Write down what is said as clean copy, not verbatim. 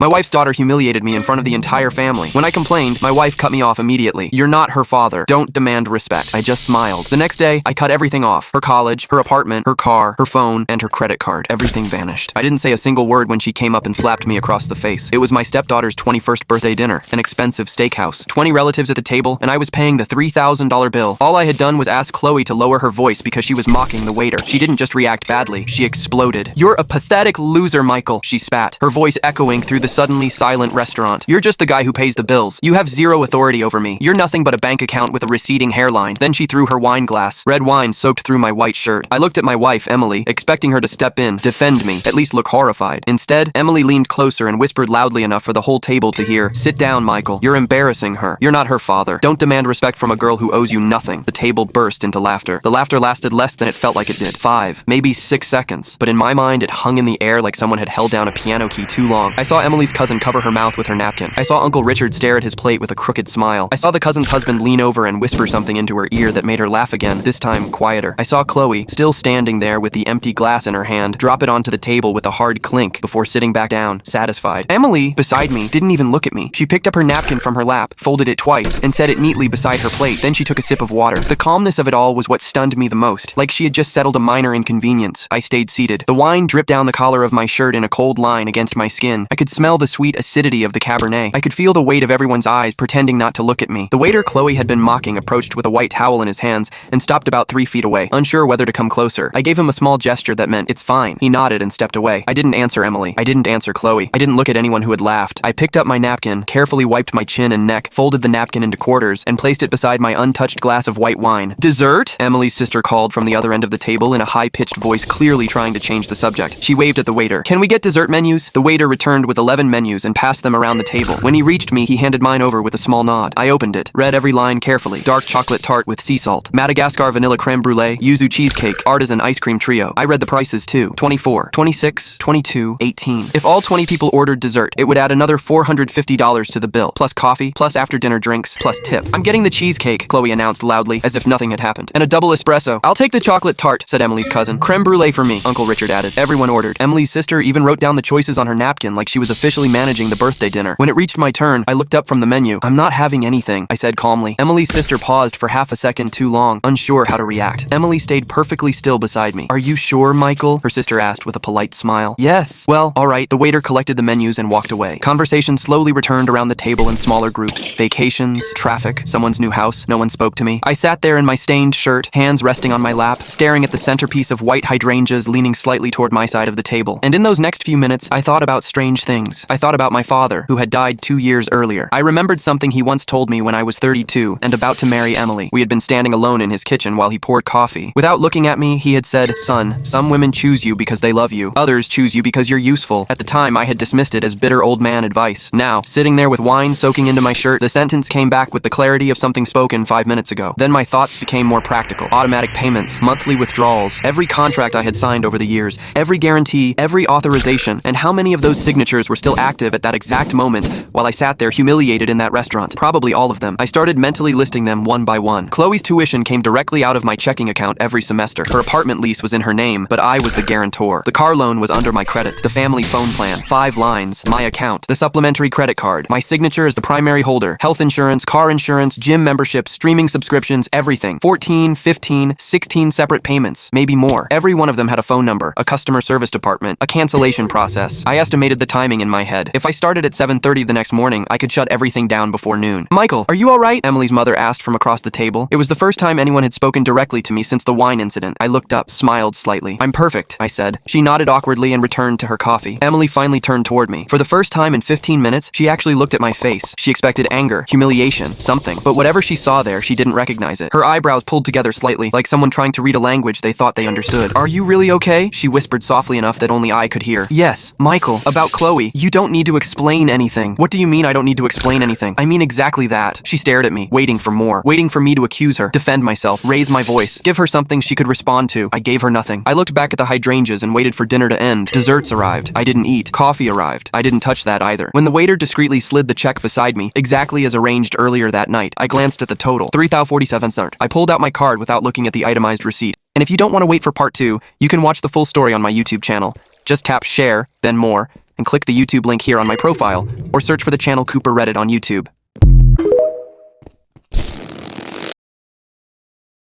My wife's daughter humiliated me in front of the entire family. When I complained, my wife cut me off immediately. You're not her father. Don't demand respect. I just smiled. The next day, I cut everything off. Her college, her apartment, her car, her phone, and her credit card. Everything vanished. I didn't say a single word when she came up and slapped me across the face. It was my stepdaughter's 21st birthday dinner, an expensive steakhouse. 20 relatives at the table, and I was paying the $3,000 bill. All I had done was ask Chloe to lower her voice because she was mocking the waiter. She didn't just react badly. She exploded. You're a pathetic loser, Michael, she spat, her voice echoing through the suddenly silent restaurant. You're just the guy who pays the bills. You have zero authority over me. You're nothing but a bank account with a receding hairline. Then she threw her wine glass. Red wine soaked through my white shirt. I looked at my wife, Emily, expecting her to step in, defend me, at least look horrified. Instead, Emily leaned closer and whispered loudly enough for the whole table to hear, "Sit down, Michael. You're embarrassing her. You're not her father. Don't demand respect from a girl who owes you nothing." The table burst into laughter. The laughter lasted less than it felt like it did. 5, maybe 6 seconds. But in my mind, it hung in the air like someone had held down a piano key too long. I saw Emily's cousin cover her mouth with her napkin. I saw Uncle Richard stare at his plate with a crooked smile. I saw the cousin's husband lean over and whisper something into her ear that made her laugh again, this time quieter. I saw Chloe, still standing there with the empty glass in her hand, drop it onto the table with a hard clink before sitting back down, satisfied. Emily, beside me, didn't even look at me. She picked up her napkin from her lap, folded it twice, and set it neatly beside her plate. Then she took a sip of water. The calmness of it all was what stunned me the most, like she had just settled a minor inconvenience. I stayed seated. The wine dripped down the collar of my shirt in a cold line against my skin. I could smell the sweet acidity of the Cabernet. I could feel the weight of everyone's eyes pretending not to look at me. The waiter Chloe had been mocking approached with a white towel in his hands and stopped about 3 feet away, unsure whether to come closer. I gave him a small gesture that meant, "It's fine." He nodded and stepped away. I didn't answer Emily. I didn't answer Chloe. I didn't look at anyone who had laughed. I picked up my napkin, carefully wiped my chin and neck, folded the napkin into quarters, and placed it beside my untouched glass of white wine. "Dessert?" Emily's sister called from the other end of the table in a high-pitched voice, clearly trying to change the subject. She waved at the waiter. "Can we get dessert menus?" The waiter returned with 11 menus and passed them around the table. When he reached me, he handed mine over with a small nod. I opened it, read every line carefully. Dark chocolate tart with sea salt, Madagascar vanilla creme brulee, yuzu cheesecake, artisan ice cream trio. I read the prices too. 24, 26, 22, 18. If all 20 people ordered dessert, it would add another $450 to the bill, plus coffee, plus after-dinner drinks, plus tip. "I'm getting the cheesecake," Chloe announced loudly, as if nothing had happened. "And a double espresso." "I'll take the chocolate tart," said Emily's cousin. "Creme brulee for me," Uncle Richard added. Everyone ordered. Emily's sister even wrote down the choices on her napkin like she was officially managing the birthday dinner. When it reached my turn, I looked up from the menu. "I'm not having anything," I said calmly. Emily's sister paused for half a second too long, unsure how to react. Emily stayed perfectly still beside me. "Are you sure, Michael?" her sister asked with a polite smile. "Yes." "Well, all right." The waiter collected the menus and walked away. Conversation slowly returned around the table in smaller groups. Vacations, traffic, someone's new house. No one spoke to me. I sat there in my stained shirt, hands resting on my lap, staring at the centerpiece of white hydrangeas leaning slightly toward my side of the table. And in those next few minutes, I thought about strange things. I thought about my father, who had died 2 years earlier. I remembered something he once told me when I was 32 and about to marry Emily. We had been standing alone in his kitchen while he poured coffee. Without looking at me, he had said, "Son, some women choose you because they love you. Others choose you because you're useful." At the time, I had dismissed it as bitter old man advice. Now, sitting there with wine soaking into my shirt, the sentence came back with the clarity of something spoken 5 minutes ago. Then my thoughts became more practical. Automatic payments, monthly withdrawals, every contract I had signed over the years, every guarantee, every authorization, and how many of those signatures were still active at that exact moment while I sat there humiliated in that restaurant. Probably all of them. I started mentally listing them one by one. Chloe's tuition came directly out of my checking account every semester. Her apartment lease was in her name, but I was the guarantor. The car loan was under my credit. The family phone plan, 5 lines, my account, the supplementary credit card, my signature as the primary holder, health insurance, car insurance, gym membership, streaming subscriptions, everything. 14, 15, 16 separate payments, maybe more. Every one of them had a phone number, a customer service department, a cancellation process. I estimated the timing in my head. If I started at 7:30 the next morning, I could shut everything down before noon. "Michael, are you all right?" Emily's mother asked from across the table. It was the first time anyone had spoken directly to me since the wine incident. I looked up, smiled slightly. "I'm perfect," I said. She nodded awkwardly and returned to her coffee. Emily finally turned toward me. For the first time in 15 minutes, she actually looked at my face. She expected anger, humiliation, something. But whatever she saw there, she didn't recognize it. Her eyebrows pulled together slightly, like someone trying to read a language they thought they understood. "Are you really okay?" she whispered softly enough that only I could hear. "Yes, Michael, about Chloe. You don't need to explain anything." "What do you mean I don't need to explain anything?" "I mean exactly that." She stared at me, waiting for more, waiting for me to accuse her, defend myself, raise my voice, give her something she could respond to. I gave her nothing. I looked back at the hydrangeas and waited for dinner to end. Desserts arrived. I didn't eat. Coffee arrived. I didn't touch that either. When the waiter discreetly slid the check beside me, exactly as arranged earlier that night, I glanced at the total. $3,047. I pulled out my card without looking at the itemized receipt. And if you don't want to wait for part 2, you can watch the full story on my YouTube channel. Just tap share, then more, and click the YouTube link here on my profile, or search for the channel Cooper Reddit on YouTube.